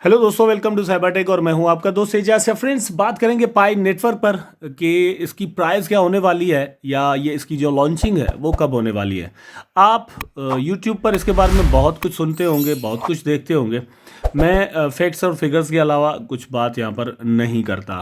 Hello दोस्तों, welcome to Cybertech और मैं हूं आपका दोस्त एजाज। फ्रेंड्स, बात करेंगे पाई नेटवर्क पर कि इसकी प्राइस क्या होने वाली है या ये इसकी जो लॉन्चिंग है वो कब होने वाली है। आप यूट्यूब पर इसके बारे में बहुत कुछ सुनते होंगे, बहुत कुछ देखते होंगे। मैं फैक्ट्स और फिगर्स के अलावा कुछ बात यहाँ पर नहीं करता।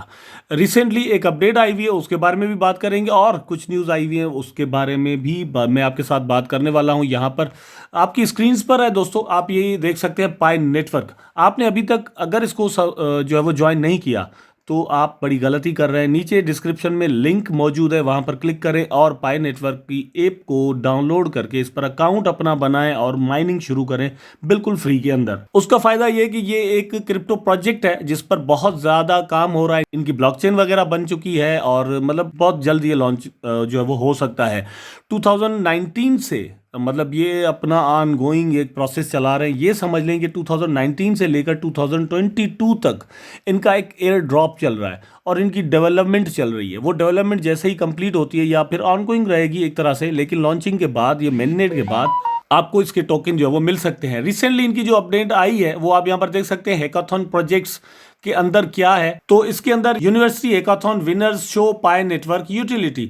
रिसेंटली एक अपडेट आई हुई है, उसके बारे में भी बात करेंगे और कुछ न्यूज़ आई हुई है उसके बारे में भी मैं आपके साथ बात करने वाला हूँ। यहाँ पर आपकी स्क्रीन्स पर है दोस्तों, आप ये देख सकते हैं पाई नेटवर्क। आपने अभी तक अगर इसको जो है वो ज्वाइन नहीं किया तो आप बड़ी गलती कर रहे हैं। नीचे डिस्क्रिप्शन में लिंक मौजूद है, वहां पर क्लिक करें और पाई नेटवर्क की ऐप को डाउनलोड करके इस पर अकाउंट अपना बनाएं और माइनिंग शुरू करें बिल्कुल फ्री के अंदर। उसका फायदा ये है कि ये एक क्रिप्टो प्रोजेक्ट है जिस पर बहुत ज्यादा काम हो रहा है। इनकी ब्लॉकचेन वगैरह बन चुकी है और मतलब बहुत जल्द ये लॉन्च जो है वो हो सकता है। 2019 से मतलब ये अपना ऑन गोइंग एक प्रोसेस चला रहे हैं। ये समझ लें कि 2019 से लेकर 2022 तक इनका एक एयर ड्रॉप चल रहा है और इनकी डेवलपमेंट चल रही है। वो डेवलपमेंट जैसे ही कंप्लीट होती है या फिर ऑन गोइंग रहेगी एक तरह से, लेकिन लॉन्चिंग के बाद, ये मेननेट के बाद आपको इसके टोकन जो है वो मिल सकते हैं। रिसेंटली इनकी जो अपडेट आई है वो आप यहाँ पर देख सकते हैं। हैकाथॉन प्रोजेक्ट्स के अंदर क्या है, तो इसके अंदर यूनिवर्सिटी हैकाथॉन विनर्स शो पाई नेटवर्क यूटिलिटी।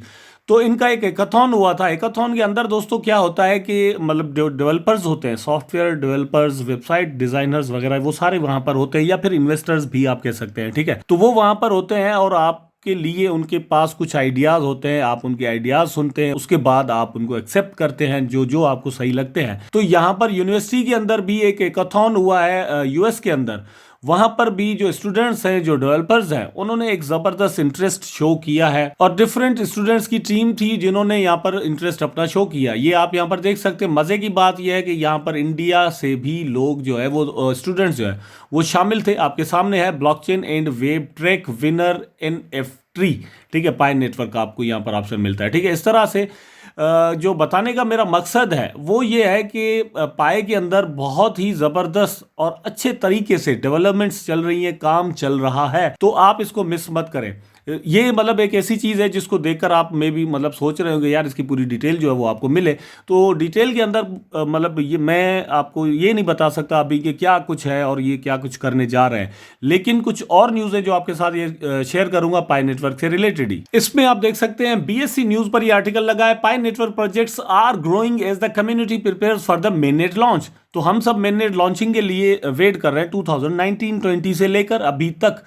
तो इनका एक हैकाथॉन हुआ था। हैकाथॉन के अंदर दोस्तों क्या होता है कि मतलब जो डेवलपर्स होते हैं, सॉफ्टवेयर डेवलपर्स, वेबसाइट डिजाइनर्स वगैरह, वो सारे वहां पर होते हैं, या फिर इन्वेस्टर्स भी आप कह सकते हैं। ठीक है, तो वो वहां पर होते हैं और आप के लिए उनके पास कुछ आइडियाज होते हैं। आप उनके आइडियाज सुनते हैं, उसके बाद आप उनको एक्सेप्ट करते हैं जो जो आपको सही लगते हैं। तो यहाँ पर यूनिवर्सिटी के अंदर भी एक हैकाथॉन हुआ है यूएस के अंदर। वहां पर भी जो स्टूडेंट्स हैं, जो डेवलपर्स हैं, उन्होंने एक जबरदस्त इंटरेस्ट शो किया है और डिफरेंट स्टूडेंट्स की टीम थी जिन्होंने यहाँ पर इंटरेस्ट अपना शो किया। ये आप यहाँ पर देख सकते हैं। मजे की बात यह है कि यहाँ पर इंडिया से भी लोग जो है वो स्टूडेंट्स जो है वो शामिल थे। आपके सामने है blockchain and web track winner NFT। ठीक है, पाई नेटवर्क का आपको यहाँ पर ऑप्शन मिलता है। ठीक है, इस तरह से जो बताने का मेरा मकसद है वो ये है कि पाई के अंदर बहुत ही ज़बरदस्त और अच्छे तरीके से डेवलपमेंट्स चल रही हैं, काम चल रहा है। तो आप इसको मिस मत करें। ये मतलब एक ऐसी चीज़ है जिसको देखकर आप में भी मतलब सोच रहे होंगे यार इसकी पूरी डिटेल जो है वो आपको मिले। तो डिटेल के अंदर मतलब ये मैं आपको ये नहीं बता सकता अभी कि क्या कुछ है और ये क्या कुछ करने जा रहे हैं, लेकिन कुछ और न्यूज़ है जो आपके साथ ये शेयर करूंगा पाई नेटवर्क से रिलेटेड ही। इसमें आप देख सकते हैं BSc न्यूज़ पर ये आर्टिकल लगा है, Pi Network projects are growing as the community prepares for the mainnet launch. तो हम सब मेननेट लॉन्चिंग के लिए वेट कर रहे हैं 2019-20 से लेकर अभी तक।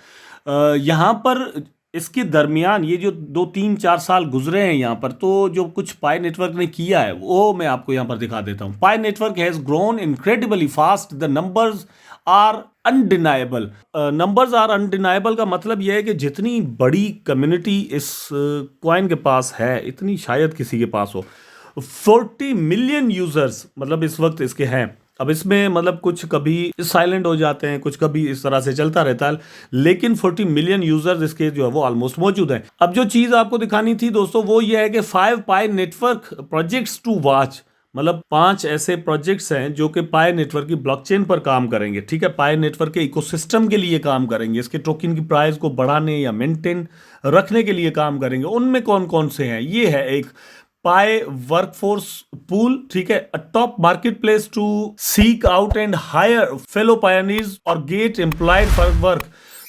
यहाँ पर इसके दरमियान ये जो 2-3-4 साल गुजरे हैं यहाँ पर, तो जो कुछ पाई नेटवर्क ने किया है वो मैं आपको यहाँ पर दिखा देता हूँ। Pi Network has grown incredibly fast, the numbers are undeniable. Numbers are undeniable का मतलब यह है कि जितनी बड़ी कम्युनिटी इस कॉइन के पास है इतनी शायद किसी के पास हो। 40 मिलियन यूजर्स मतलब इस वक्त इसके हैं। अब इसमें मतलब कुछ कभी साइलेंट हो जाते हैं, कुछ कभी इस तरह से चलता रहता है, लेकिन 40 मिलियन यूजर्स इसके जो है वो ऑलमोस्ट मौजूद हैं। अब जो चीज़ आपको दिखानी थी दोस्तों वो ये है कि 5 पाई नेटवर्क प्रोजेक्ट्स टू वॉच। मतलब 5 ऐसे प्रोजेक्ट्स हैं जो कि पाई नेटवर्क की ब्लॉकचेन पर काम करेंगे। ठीक है, पाई नेटवर्क के इकोसिस्टम के लिए काम करेंगे, इसके टोकन की प्राइस को बढ़ाने या मेंटेन रखने के लिए काम करेंगे। उनमें कौन कौन से हैं? ये है एक पाई वर्कफोर्स पूल, ठीक है, a top market place to seek out and hire fellow pioneers और गेट एम्प्लॉयड फॉर वर्क।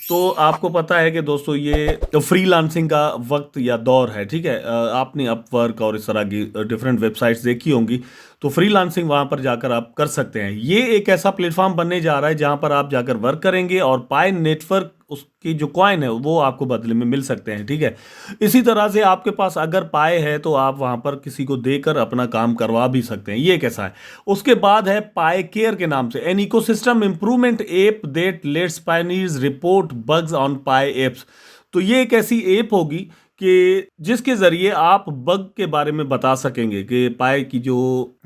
तो आपको पता है कि दोस्तों ये फ्रीलांसिंग का वक्त या दौर है। ठीक है, आपने अपवर्क और इस तरह की डिफरेंट वेबसाइट्स देखी होंगी, तो फ्रीलांसिंग वहां पर जाकर आप कर सकते हैं। ये एक ऐसा प्लेटफॉर्म बनने जा रहा है जहां पर आप जाकर वर्क करेंगे और पाई नेटवर्क उसकी जो कॉइन है वो आपको बदले में मिल सकते हैं। ठीक है, इसी तरह से आपके पास अगर पाई है तो आप वहां पर किसी को देकर अपना काम करवा भी सकते हैं। ये कैसा है? उसके बाद है पाई केयर के नाम से, an ecosystem improvement app that let's pioneers report bugs on pi apps. तो ये एक ऐसी ऐप होगी कि जिसके जरिए आप बग के बारे में बता सकेंगे कि पाई की जो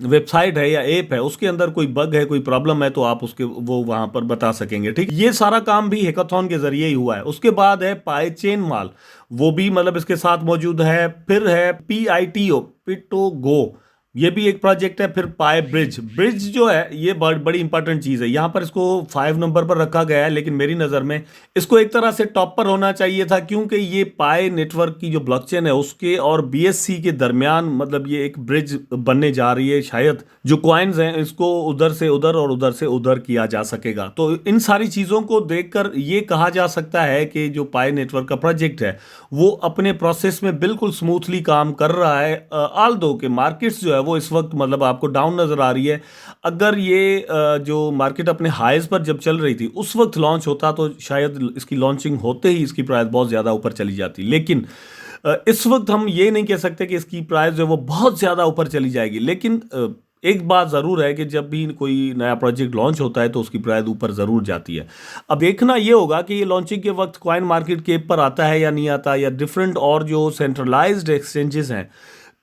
वेबसाइट है या ऐप है उसके अंदर कोई बग है, कोई प्रॉब्लम है, तो आप उसके वो वहां पर बता सकेंगे। ठीक, ये सारा काम भी हैकाथॉन के जरिए ही हुआ है। उसके बाद है पाई चेन माल, वो भी मतलब इसके साथ मौजूद है। फिर है PITO पिटो गो, ये भी एक प्रोजेक्ट है। फिर पाई ब्रिज, ब्रिज जो है ये बड़ी इंपॉर्टेंट चीज़ है। यहाँ पर इसको 5 नंबर पर रखा गया है, लेकिन मेरी नज़र में इसको एक तरह से टॉप पर होना चाहिए था, क्योंकि ये पाई नेटवर्क की जो ब्लॉकचेन है उसके और BSC के दरमियान मतलब ये एक ब्रिज बनने जा रही है। शायद जो कॉइन्स हैं इसको उधर से उधर और उधर से उधर किया जा सकेगा। तो इन सारी चीज़ों को देखकर ये कहा जा सकता है कि जो पाई नेटवर्क का प्रोजेक्ट है वो अपने प्रोसेस में बिल्कुल स्मूथली काम कर रहा है। आल दो के मार्केट्स जो है वो इस वक्त मतलब आपको डाउन नज़र आ रही है। अगर ये जो मार्केट अपने हाईज पर जब चल रही थी उस वक्त लॉन्च होता तो शायद इसकी लॉन्चिंग होते ही इसकी प्राइस बहुत ज़्यादा ऊपर चली जाती। लेकिन इस वक्त हम ये नहीं कह सकते कि इसकी प्राइस जो है वो बहुत ज़्यादा ऊपर चली जाएगी। लेकिन एक बात ज़रूर है कि जब भी कोई नया प्रोजेक्ट लॉन्च होता है तो उसकी प्राइस ऊपर ज़रूर जाती है। अब देखना ये होगा कि ये लॉन्चिंग के वक्त कॉइन मार्केट कैप पर आता है या नहीं आता, या डिफरेंट और जो सेंट्रलाइज्ड एक्सचेंजेस हैं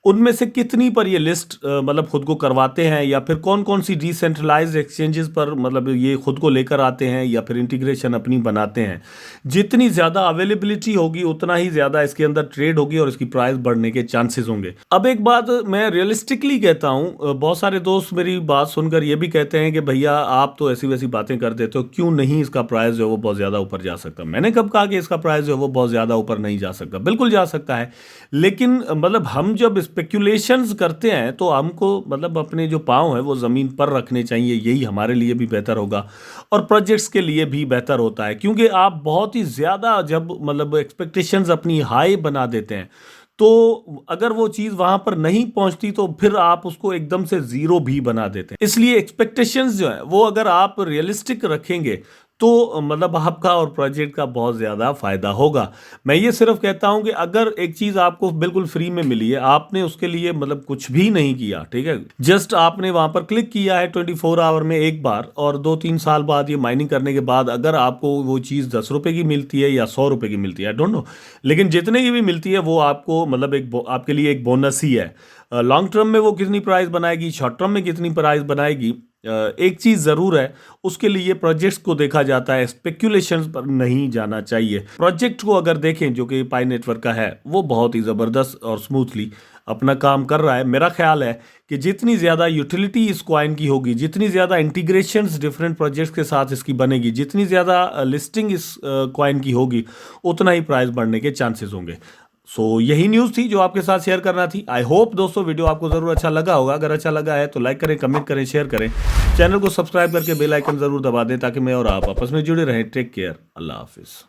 उनमें से कितनी पर ये लिस्ट मतलब खुद को करवाते हैं, या फिर कौन कौन सी डिसेंट्रलाइज्ड एक्सचेंजेस पर मतलब ये खुद को लेकर आते हैं या फिर इंटीग्रेशन अपनी बनाते हैं। जितनी ज़्यादा अवेलेबिलिटी होगी उतना ही ज़्यादा इसके अंदर ट्रेड होगी और इसकी प्राइस बढ़ने के चांसेस होंगे। अब एक बात मैं रियलिस्टिकली कहता हूँ, बहुत सारे दोस्त मेरी बात सुनकर ये भी कहते हैं कि भैया आप तो ऐसी वैसी बातें कर देते हो, क्यों नहीं इसका प्राइस जो है वो बहुत ज़्यादा ऊपर जा सकता। मैंने कब कहा कि इसका प्राइस जो है वो बहुत ज़्यादा ऊपर नहीं जा सकता? बिल्कुल जा सकता है। लेकिन मतलब हम जब स्पेक्यूलेशंस करते हैं तो हमको मतलब अपने जो पाँव हैं वो ज़मीन पर रखने चाहिए। यही हमारे लिए भी बेहतर होगा और प्रोजेक्ट्स के लिए भी बेहतर होता है, क्योंकि आप बहुत ही ज़्यादा जब मतलब एक्सपेक्टेशंस अपनी हाई बना देते हैं तो अगर वो चीज़ वहाँ पर नहीं पहुँचती तो फिर आप उसको एकदम से ज़ीरो भी बना देते हैं। इसलिए एक्सपेक्टेशंस जो है वो अगर आप रियलिस्टिक रखेंगे तो मतलब आपका और प्रोजेक्ट का बहुत ज़्यादा फ़ायदा होगा। मैं ये सिर्फ कहता हूँ कि अगर एक चीज़ आपको बिल्कुल फ्री में मिली है, आपने उसके लिए मतलब कुछ भी नहीं किया, ठीक है, जस्ट आपने वहाँ पर क्लिक किया है 24 आवर में एक बार, और 2-3 साल बाद ये माइनिंग करने के बाद अगर आपको वो चीज़ 10 रुपये की मिलती है या 100 रुपये की मिलती है, आई डोंट नो, लेकिन जितने की भी मिलती है वो आपको मतलब आपके लिए एक बोनस ही है। लॉन्ग टर्म में वो कितनी प्राइस बनाएगी, शॉर्ट टर्म में कितनी प्राइस बनाएगी, एक चीज़ ज़रूर है, उसके लिए प्रोजेक्ट्स को देखा जाता है, स्पेक्यूलेशंस पर नहीं जाना चाहिए। प्रोजेक्ट को अगर देखें जो कि पाई नेटवर्क का है वो बहुत ही ज़बरदस्त और स्मूथली अपना काम कर रहा है। मेरा ख्याल है कि जितनी ज़्यादा यूटिलिटी इस कॉइन की होगी, जितनी ज़्यादा इंटीग्रेशंस डिफरेंट प्रोजेक्ट्स के साथ इसकी बनेगी, जितनी ज़्यादा लिस्टिंग इस कॉइन की होगी, उतना ही प्राइस बढ़ने के चांसेस होंगे। सो यही न्यूज़ थी जो आपके साथ शेयर करना थी। आई होप दोस्तों वीडियो आपको ज़रूर अच्छा लगा होगा। अगर अच्छा लगा है तो लाइक करें, कमेंट करें, शेयर करें, चैनल को सब्सक्राइब करके बेल आइकन ज़रूर दबा दें ताकि मैं और आप आपस में जुड़े रहें। टेक केयर, अल्लाह हाफिज़।